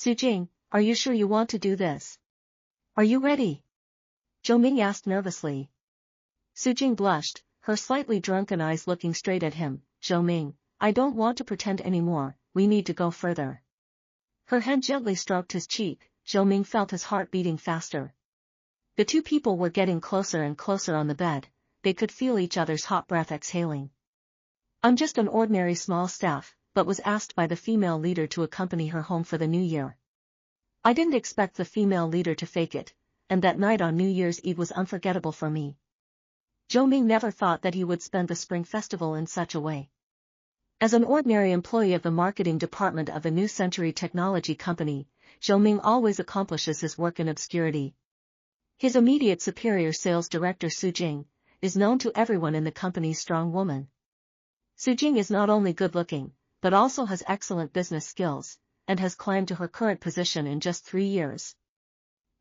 Su-jing, are you sure you want to do this? Are you ready? Zhou Ming asked nervously. Su-jing blushed, her slightly drunken eyes looking straight at him. Zhou Ming, I don't want to pretend anymore, we need to go further. Her hand gently stroked his cheek. Zhou Ming felt his heart beating faster. The two people were getting closer and closer on the bed, they could feel each other's hot breath exhaling. I'm just an ordinary small staff, but was asked by the female leader to accompany her home for the new year. I didn't expect the female leader to fake it, and that night on New Year's Eve was unforgettable for me. Zhou Ming never thought that he would spend the Spring Festival in such a way. As an ordinary employee of the marketing department of the New Century Technology Company, Zhou Ming always accomplishes his work in obscurity. His immediate superior sales director Su-jing is known to everyone in the company's strong woman. Su-jing is not only good-looking, but also has excellent business skills, and has climbed to her current position in just 3 years.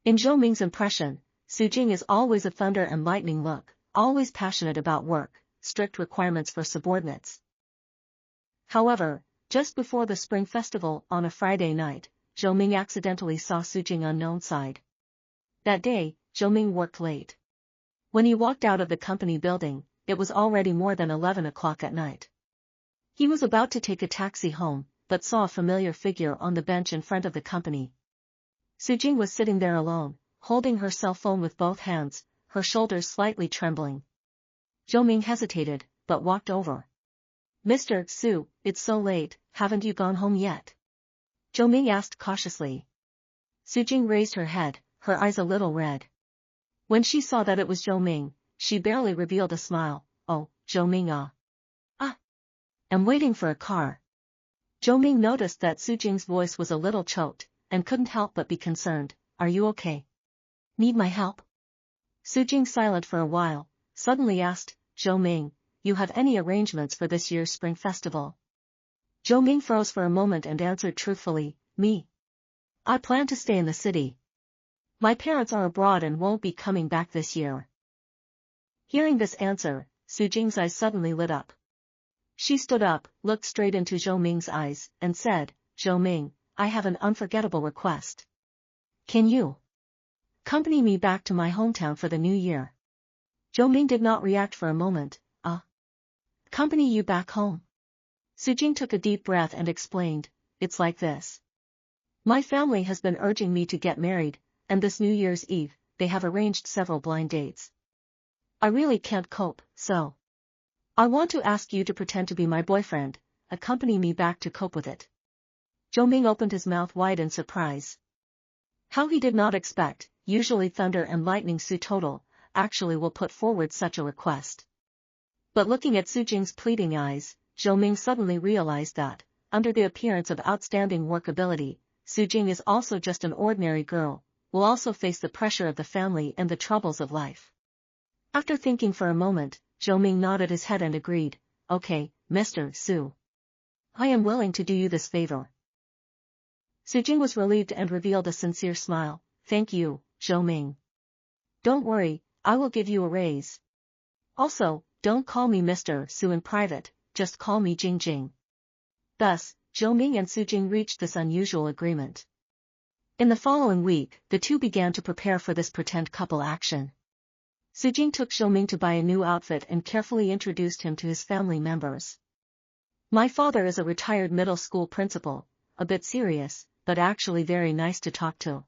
In Zhou Ming's impression, Su-jing is always a thunder and lightning look, always passionate about work, strict requirements for subordinates. However, just before the Spring Festival on a Friday night, Zhou Ming accidentally saw Su-jing unknown side. That day, Zhou Ming worked late. When he walked out of the company building, it was already more than 11 o'clock at night. He was about to take a taxi home, but saw a familiar figure on the bench in front of the company. Su-jing was sitting there alone, holding her cell phone with both hands, her shoulders slightly trembling. Zhou Ming hesitated, but walked over. Mr. Su, it's so late, haven't you gone home yet? Zhou Ming asked cautiously. Su-jing raised her head, her eyes a little red. When she saw that it was Zhou Ming, she barely revealed a smile. Oh, Zhou Ming I'm waiting for a car. Zhou Ming noticed that Su-jing's voice was a little choked, and couldn't help but be concerned. Are you okay? Need my help? Su-jing silent for a while, suddenly asked, Zhou Ming, you have any arrangements for this year's Spring Festival? Zhou Ming froze for a moment and answered truthfully, me. I plan to stay in the city. My parents are abroad and won't be coming back this year. Hearing this answer, Su-jing's eyes suddenly lit up. She stood up, looked straight into Zhou Ming's eyes, and said, Zhou Ming, I have an unforgettable request. Can you accompany me back to my hometown for the new year? Zhou Ming did not react for a moment. Accompany you back home? Su-jing took a deep breath and explained, it's like this. My family has been urging me to get married, and this New Year's Eve, they have arranged several blind dates. I really can't cope, so I want to ask you to pretend to be my boyfriend, accompany me back to cope with it. Zhou Ming opened his mouth wide in surprise. How he did not expect, usually thunder and lightning Su Total, actually will put forward such a request. But looking at Su-jing's pleading eyes, Zhou Ming suddenly realized that, under the appearance of outstanding work ability, Su-jing is also just an ordinary girl, will also face the pressure of the family and the troubles of life. After thinking for a moment, Zhou Ming nodded his head and agreed, okay, Mr. Su. I am willing to do you this favor. Su-jing was relieved and revealed a sincere smile, thank you, Zhou Ming. Don't worry, I will give you a raise. Also, don't call me Mr. Su in private, just call me Jing Jing. Thus, Zhou Ming and Su-jing reached this unusual agreement. In the following week, the two began to prepare for this pretend couple action. Su-jing took Zhou Ming to buy a new outfit and carefully introduced him to his family members. My father is a retired middle school principal, a bit serious, but actually very nice to talk to.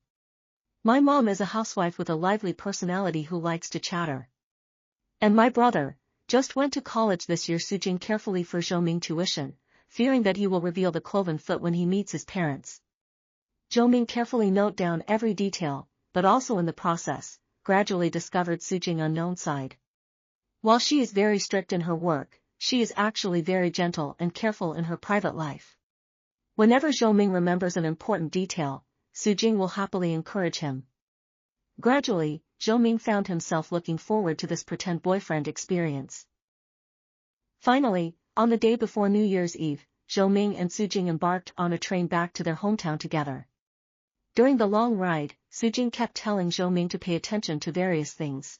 My mom is a housewife with a lively personality who likes to chatter. And my brother just went to college this year. Su-jing carefully for Zhou Ming tuition, fearing that he will reveal the cloven foot when he meets his parents. Zhou Ming carefully note down every detail, but also in the process, gradually discovered Su-jing's unknown side. While she is very strict in her work, she is actually very gentle and careful in her private life. Whenever Zhou Ming remembers an important detail, Su-jing will happily encourage him. Gradually, Zhou Ming found himself looking forward to this pretend boyfriend experience. Finally, on the day before New Year's Eve, Zhou Ming and Su-jing embarked on a train back to their hometown together. During the long ride, Su-jing kept telling Zhou Ming to pay attention to various things.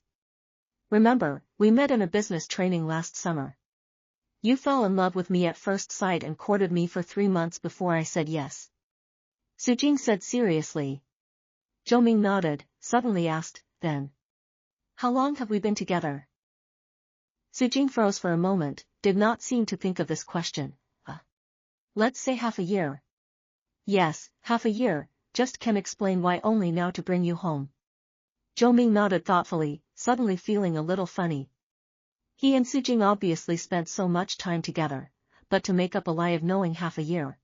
Remember, we met in a business training last summer. You fell in love with me at first sight and courted me for 3 months before I said yes. Su Jing said seriously. Zhou Ming nodded, suddenly asked, then. How long have we been together? Su Jing froze for a moment, did not seem to think of this question. Let's say half a year. Yes, half a year, just can explain why only now to bring you home. Zhou Ming nodded thoughtfully, suddenly feeling a little funny. He and Su Jing obviously spent so much time together, but to make up a lie of knowing half a year.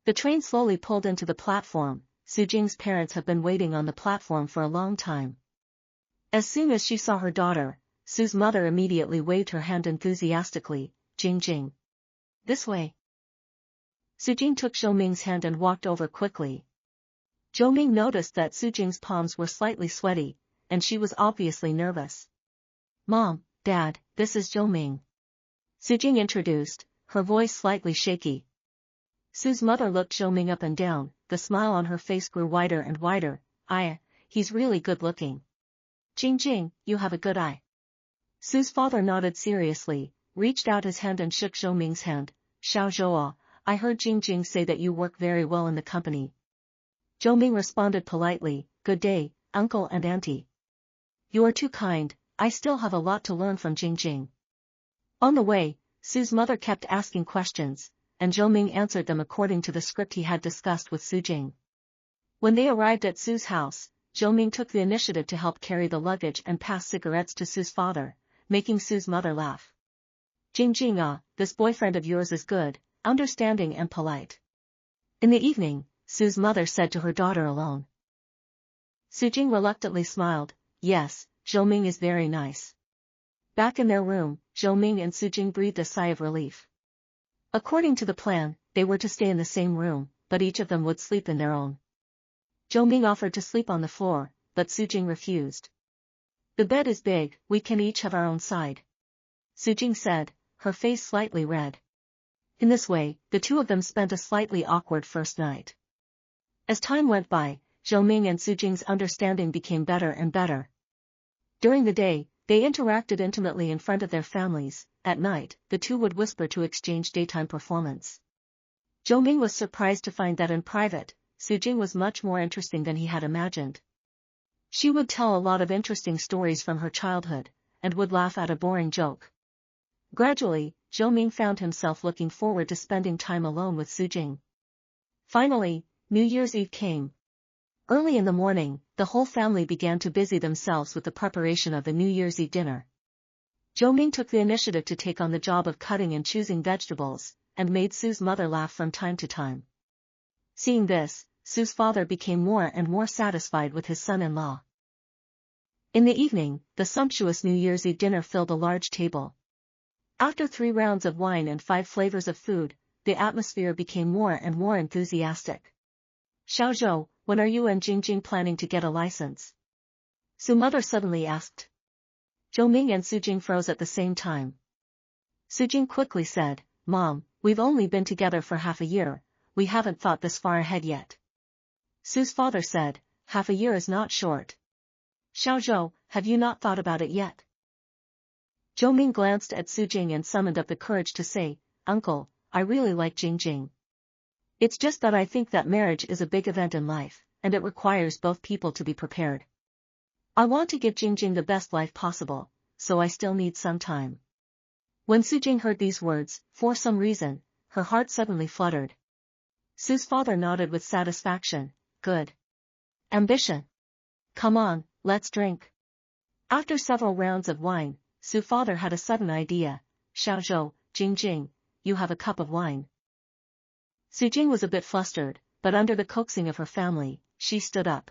The train slowly pulled into the platform. Su Jing's parents have been waiting on the platform for a long time. As soon as she saw her daughter, Su's mother immediately waved her hand enthusiastically, Jing Jing. This way. Su Jing took Zhou Ming's hand and walked over quickly. Zhou Ming noticed that Su Jing's palms were slightly sweaty, and she was obviously nervous. Mom, Dad, this is Zhou Ming. Su Jing introduced, her voice slightly shaky. Su's mother looked Zhou Ming up and down, the smile on her face grew wider and wider. He's really good looking. Jing Jing, you have a good eye. Su's father nodded seriously, reached out his hand and shook Zhou Ming's hand. Xiao Zhou, I heard Jing Jing say that you work very well in the company. Zhou Ming responded politely, good day, uncle and auntie. You are too kind, I still have a lot to learn from Jing Jing. On the way, Su's mother kept asking questions, and Zhou Ming answered them according to the script he had discussed with Su Jing. When they arrived at Su's house, Zhou Ming took the initiative to help carry the luggage and pass cigarettes to Su's father, making Su's mother laugh. Jing Jing, this boyfriend of yours is good, understanding and polite. In the evening, Su's mother said to her daughter alone. Su Jing reluctantly smiled, yes, Zhou Ming is very nice. Back in their room, Zhou Ming and Su Jing breathed a sigh of relief. According to the plan, they were to stay in the same room, but each of them would sleep in their own. Zhou Ming offered to sleep on the floor, but Su Jing refused. The bed is big, we can each have our own side. Su Jing said, her face slightly red. In this way, the two of them spent a slightly awkward first night. As time went by, Zhou Ming and Su Jing's understanding became better and better. During the day, they interacted intimately in front of their families. At night, the two would whisper to exchange daytime performance. Zhou Ming was surprised to find that in private, Su Jing was much more interesting than he had imagined. She would tell a lot of interesting stories from her childhood, and would laugh at a boring joke. Gradually, Zhou Ming found himself looking forward to spending time alone with Su Jing. Finally, New Year's Eve came. Early in the morning, the whole family began to busy themselves with the preparation of the New Year's Eve dinner. Zhou Ming took the initiative to take on the job of cutting and choosing vegetables, and made Su's mother laugh from time to time. Seeing this, Su's father became more and more satisfied with his son-in-law. In the evening, the sumptuous New Year's Eve dinner filled a large table. After 3 rounds of wine and 5 flavors of food, the atmosphere became more and more enthusiastic. Xiao Zhou, when are you and Jing Jing planning to get a license? Su's mother suddenly asked. Zhou Ming and Su Jing froze at the same time. Su Jing quickly said, Mom, we've only been together for half a year, we haven't thought this far ahead yet. Su's father said, half a year is not short. Xiao Zhou, have you not thought about it yet? Zhou Ming glanced at Su Jing and summoned up the courage to say, Uncle, I really like Jing Jing. It's just that I think that marriage is a big event in life, and it requires both people to be prepared. I want to give Jing Jing the best life possible, so I still need some time. When Su Jing heard these words, for some reason, her heart suddenly fluttered. Su's father nodded with satisfaction, good. Ambition. Come on, let's drink. After several rounds of wine, Su's father had a sudden idea, Xiao Zhou, Jing Jing, you have a cup of wine. Su Jing was a bit flustered, but under the coaxing of her family, she stood up.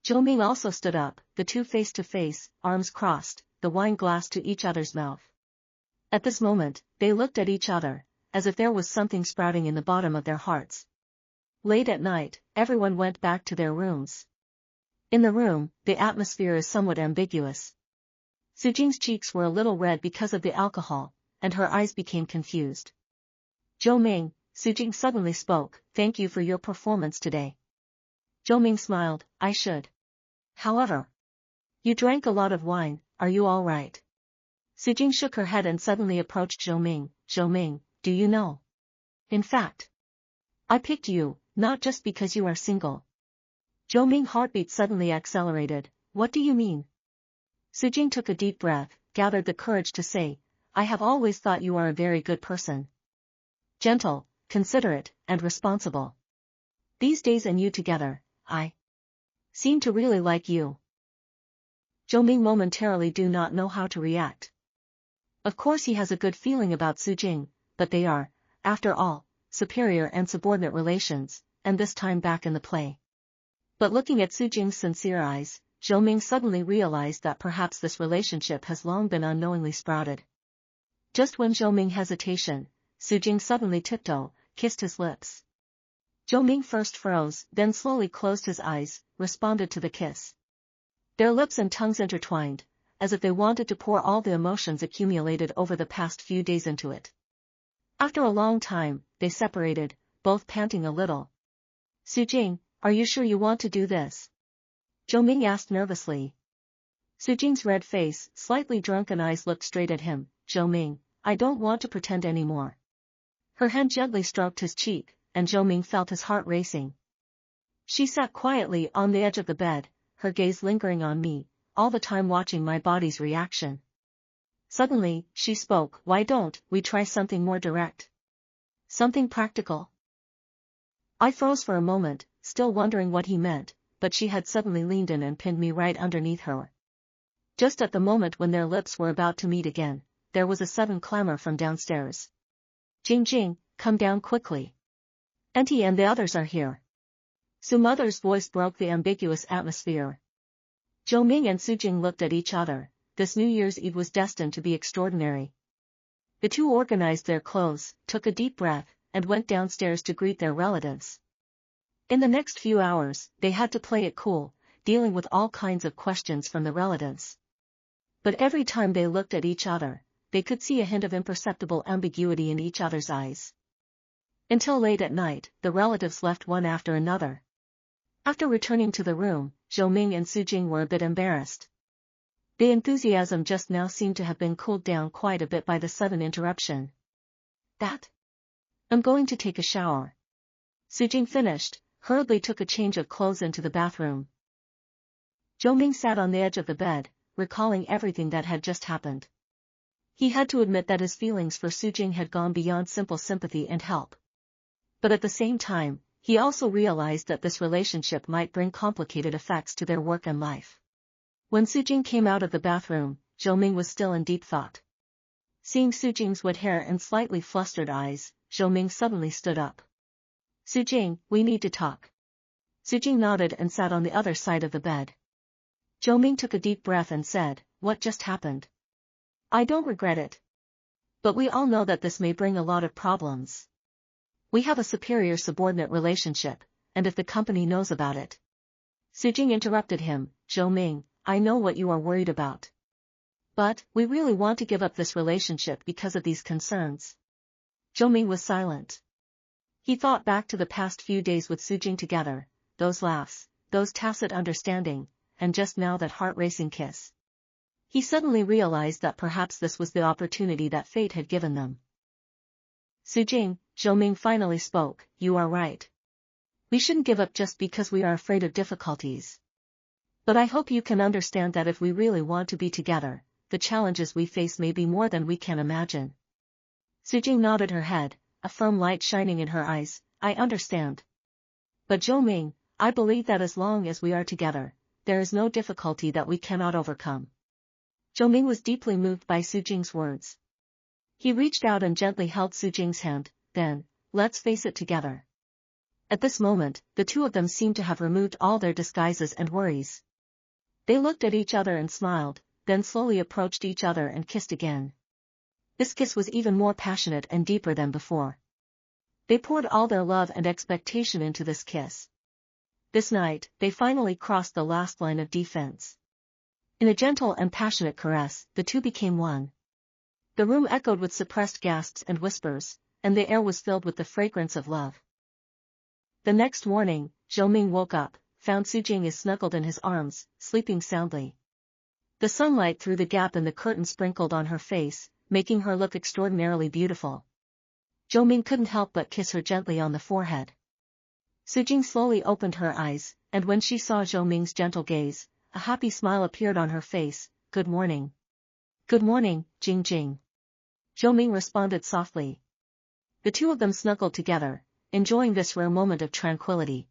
Zhou Ming also stood up, the two face to face, arms crossed, the wine glass to each other's mouth. At this moment, they looked at each other, as if there was something sprouting in the bottom of their hearts. Late at night, everyone went back to their rooms. In the room, the atmosphere is somewhat ambiguous. Su Jing's cheeks were a little red because of the alcohol, and her eyes became confused. Zhou Ming, Su Jing suddenly spoke, thank you for your performance today. Zhou Ming smiled, I should. However, you drank a lot of wine, are you all right? Su Jing shook her head and suddenly approached Zhou Ming, do you know? In fact, I picked you, not just because you are single. Zhou Ming's heartbeat suddenly accelerated. What do you mean? Su Jing took a deep breath, gathered the courage to say, I have always thought you are a very good person. Gentle, considerate, and responsible. These days and you together, I seem to really like you. Zhou Ming momentarily do not know how to react. Of course he has a good feeling about Su Jing, but they are, after all, superior and subordinate relations, and this time back in the play. But looking at Su Jing's sincere eyes, Zhou Ming suddenly realized that perhaps this relationship has long been unknowingly sprouted. Just when Zhou Ming's hesitation, Su Jing suddenly tiptoed, kissed his lips. Zhou Ming first froze, then slowly closed his eyes, responded to the kiss. Their lips and tongues intertwined, as if they wanted to pour all the emotions accumulated over the past few days into it. After a long time, they separated, both panting a little. Su Jing, are you sure you want to do this? Zhou Ming asked nervously. Su Jing's red face, slightly drunken eyes looked straight at him. Zhou Ming, I don't want to pretend anymore. Her hand gently stroked his cheek, and Zhou Ming felt his heart racing. She sat quietly on the edge of the bed, her gaze lingering on me, all the time watching my body's reaction. Suddenly, she spoke, why don't we try something more direct? Something practical? I froze for a moment, still wondering what he meant, but she had suddenly leaned in and pinned me right underneath her. Just at the moment when their lips were about to meet again, there was a sudden clamor from downstairs. Jing Jing, come down quickly. Auntie and the others are here. Su Mother's voice broke the ambiguous atmosphere. Zhou Ming and Su Jing looked at each other. This New Year's Eve was destined to be extraordinary. The two organized their clothes, took a deep breath, and went downstairs to greet their relatives. In the next few hours, they had to play it cool, dealing with all kinds of questions from the relatives. But every time they looked at each other, they could see a hint of imperceptible ambiguity in each other's eyes. Until late at night, the relatives left one after another. After returning to the room, Zhou Ming and Su Jing were a bit embarrassed. The enthusiasm just now seemed to have been cooled down quite a bit by the sudden interruption. I'm going to take a shower. Su Jing finished, hurriedly took a change of clothes into the bathroom. Zhou Ming sat on the edge of the bed, recalling everything that had just happened. He had to admit that his feelings for Su Jing had gone beyond simple sympathy and help. But at the same time, he also realized that this relationship might bring complicated effects to their work and life. When Su Jing came out of the bathroom, Zhou Ming was still in deep thought. Seeing Su Jing's wet hair and slightly flustered eyes, Zhou Ming suddenly stood up. Su Jing, we need to talk. Su Jing nodded and sat on the other side of the bed. Zhou Ming took a deep breath and said, what just happened? I don't regret it. But we all know that this may bring a lot of problems. We have a superior-subordinate relationship, and if the company knows about it. Su Jing interrupted him, Zhou Ming, I know what you are worried about. But, we really want to give up this relationship because of these concerns. Zhou Ming was silent. He thought back to the past few days with Su Jing together, those laughs, those tacit understanding, and just now that heart-racing kiss. He suddenly realized that perhaps this was the opportunity that fate had given them. Su Jing, Zhou Ming finally spoke, you are right. We shouldn't give up just because we are afraid of difficulties. But I hope you can understand that if we really want to be together, the challenges we face may be more than we can imagine. Su Jing nodded her head, a firm light shining in her eyes, I understand. But Zhou Ming, I believe that as long as we are together, there is no difficulty that we cannot overcome. Zhou Ming was deeply moved by Su Jing's words. He reached out and gently held Su Jing's hand, then, let's face it together. At this moment, the two of them seemed to have removed all their disguises and worries. They looked at each other and smiled, then slowly approached each other and kissed again. This kiss was even more passionate and deeper than before. They poured all their love and expectation into this kiss. This night, they finally crossed the last line of defense. In a gentle and passionate caress, the two became one. The room echoed with suppressed gasps and whispers, and the air was filled with the fragrance of love. The next morning, Zhou Ming woke up, found Su Jing is snuggled in his arms, sleeping soundly. The sunlight through the gap in the curtain sprinkled on her face, making her look extraordinarily beautiful. Zhou Ming couldn't help but kiss her gently on the forehead. Sujing slowly opened her eyes, and when she saw Zhou Ming's gentle gaze, a happy smile appeared on her face. Good morning. Good morning, Jing Jing. Zhou Ming responded softly. The two of them snuggled together, enjoying this rare moment of tranquility.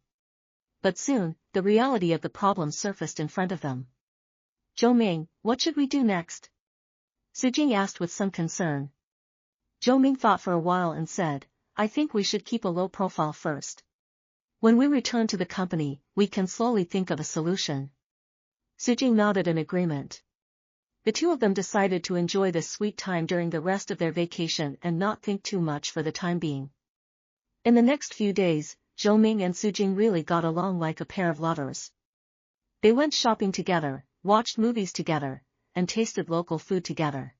But soon, the reality of the problem surfaced in front of them. Zhou Ming, what should we do next? Sujing asked with some concern. Zhou Ming thought for a while and said, I think we should keep a low profile first. When we return to the company, we can slowly think of a solution. Sujing nodded in agreement. The two of them decided to enjoy this sweet time during the rest of their vacation and not think too much for the time being. In the next few days, Zhou Ming and Sujing really got along like a pair of lovers. They went shopping together, watched movies together, and tasted local food together.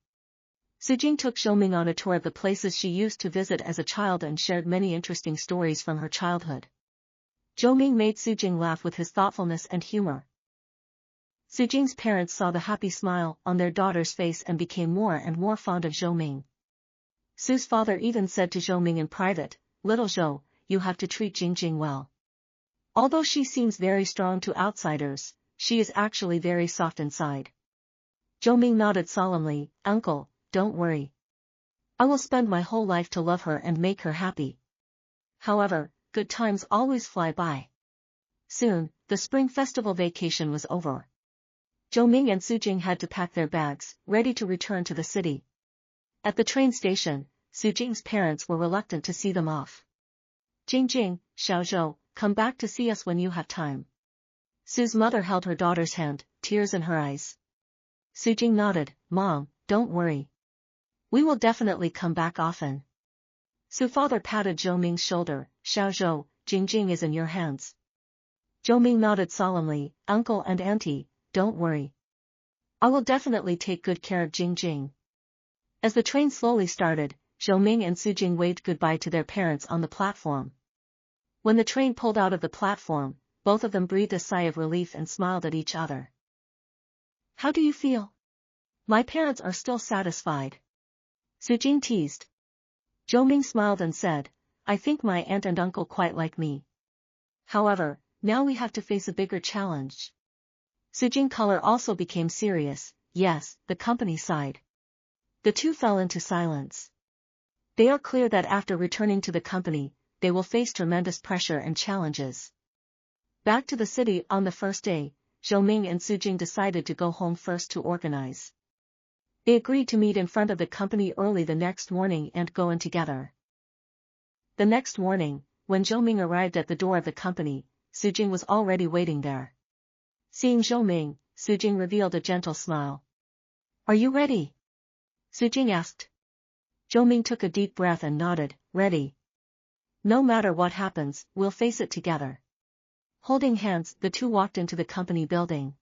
Sujing took Zhou Ming on a tour of the places she used to visit as a child and shared many interesting stories from her childhood. Zhou Ming made Sujing laugh with his thoughtfulness and humor. Sujing's parents saw the happy smile on their daughter's face and became more and more fond of Zhou Ming. Su's father even said to Zhou Ming in private, Little Zhou, you have to treat Jing Jing well. Although she seems very strong to outsiders, she is actually very soft inside. Zhou Ming nodded solemnly, Uncle, don't worry. I will spend my whole life to love her and make her happy. However, good times always fly by. Soon, the spring festival vacation was over. Zhou Ming and Sujing had to pack their bags, ready to return to the city. At the train station, Sujing's parents were reluctant to see them off. Jing Jing, Xiaozhou, come back to see us when you have time. Su's mother held her daughter's hand, tears in her eyes. Sujing nodded, Mom, don't worry. We will definitely come back often. Su's father patted Zhou Ming's shoulder, Xiaozhou, Jing Jing is in your hands. Zhou Ming nodded solemnly, Uncle and Auntie, don't worry. I will definitely take good care of Jing Jing. As the train slowly started, Zhou Ming and Sujing waved goodbye to their parents on the platform. When the train pulled out of the platform, both of them breathed a sigh of relief and smiled at each other. How do you feel? My parents are still satisfied. Sujing teased. Zhou Ming smiled and said, I think my aunt and uncle quite like me. However, now we have to face a bigger challenge. Sujing color also became serious, yes, the company side. The two fell into silence. They are clear that after returning to the company, they will face tremendous pressure and challenges. Back to the city on the first day, Zhou Ming and Sujing decided to go home first to organize. They agreed to meet in front of the company early the next morning and go in together. The next morning, when Zhou Ming arrived at the door of the company, Sujing was already waiting there. Seeing Zhou Ming, Sujing revealed a gentle smile. Are you ready? Sujing asked. Zhou Ming took a deep breath and nodded, ready. No matter what happens, we'll face it together. Holding hands, the two walked into the company building.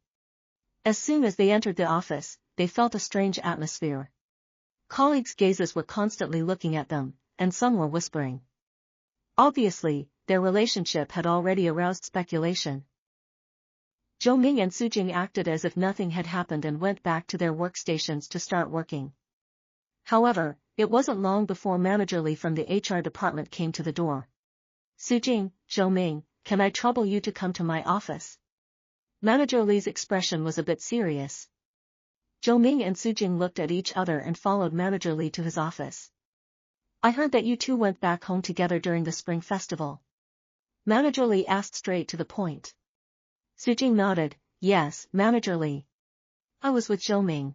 As soon as they entered the office, they felt a strange atmosphere. Colleagues' gazes were constantly looking at them, and some were whispering. Obviously, their relationship had already aroused speculation. Zhou Ming and Sujing acted as if nothing had happened and went back to their workstations to start working. However, it wasn't long before Manager Li from the HR department came to the door. Sujing, Zhou Ming, can I trouble you to come to my office? Manager Li's expression was a bit serious. Zhou Ming and Sujing looked at each other and followed Manager Li to his office. I heard that you two went back home together during the Spring Festival. Manager Li asked straight to the point. Sujing nodded, yes, Manager Li. I was with Zhou Ming.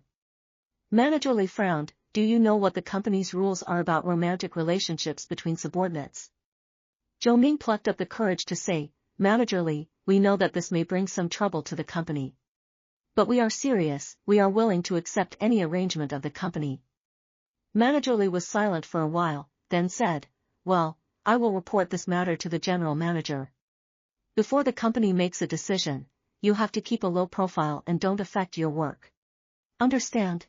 Manager Li frowned, do you know what the company's rules are about romantic relationships between subordinates? Zhou Ming plucked up the courage to say, Manager Li, we know that this may bring some trouble to the company. But we are serious, we are willing to accept any arrangement of the company. Manager Li was silent for a while, then said, well, I will report this matter to the general manager. Before the company makes a decision, you have to keep a low profile and don't affect your work. Understand?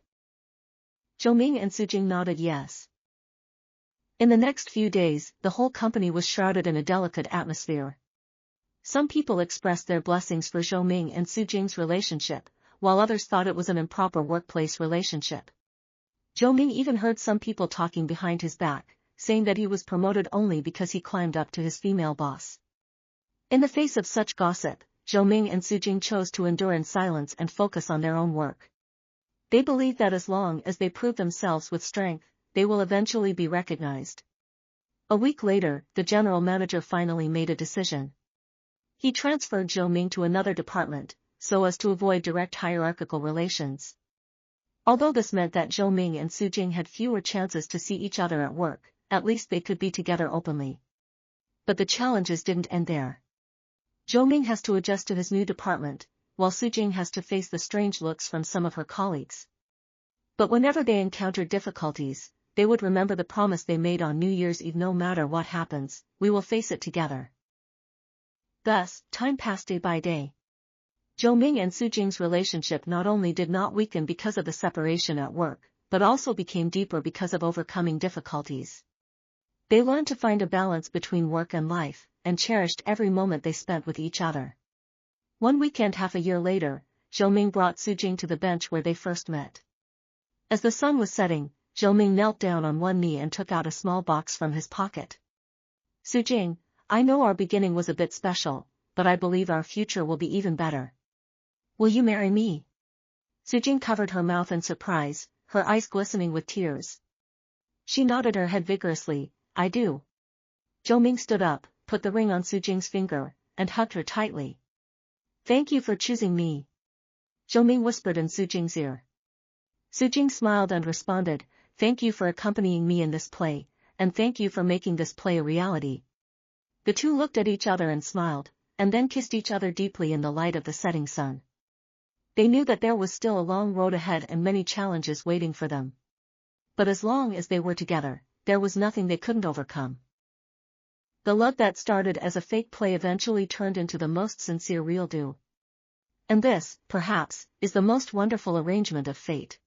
Zhou Ming and Sujing nodded yes. In the next few days, the whole company was shrouded in a delicate atmosphere. Some people expressed their blessings for Zhou Ming and Sujing's relationship, while others thought it was an improper workplace relationship. Zhou Ming even heard some people talking behind his back, saying that he was promoted only because he climbed up to his female boss. In the face of such gossip, Zhou Ming and Su Jing chose to endure in silence and focus on their own work. They believed that as long as they prove themselves with strength, they will eventually be recognized. A week later, the general manager finally made a decision. He transferred Zhou Ming to another department, so as to avoid direct hierarchical relations. Although this meant that Zhou Ming and Su Jing had fewer chances to see each other at work, at least they could be together openly. But the challenges didn't end there. Zhou Ming has to adjust to his new department, while Su Jing has to face the strange looks from some of her colleagues. But whenever they encountered difficulties, they would remember the promise they made on New Year's Eve: no matter what happens, we will face it together. Thus, time passed day by day. Zhou Ming and Su Jing's relationship not only did not weaken because of the separation at work, but also became deeper because of overcoming difficulties. They learned to find a balance between work and life, and cherished every moment they spent with each other. One weekend half a year later, Zhou Ming brought Su Jing to the bench where they first met. As the sun was setting, Zhou Ming knelt down on one knee and took out a small box from his pocket. Su Jing, I know our beginning was a bit special, but I believe our future will be even better. Will you marry me? Su Jing covered her mouth in surprise, her eyes glistening with tears. She nodded her head vigorously, I do. Zhou Ming stood up, put the ring on Su Jing's finger, and hugged her tightly. Thank you for choosing me. Zhou Ming whispered in Su Jing's ear. Su Jing smiled and responded, thank you for accompanying me in this play, and thank you for making this play a reality. The two looked at each other and smiled, and then kissed each other deeply in the light of the setting sun. They knew that there was still a long road ahead and many challenges waiting for them. But as long as they were together, there was nothing they couldn't overcome. The love that started as a fake play eventually turned into the most sincere real do. And this, perhaps, is the most wonderful arrangement of fate.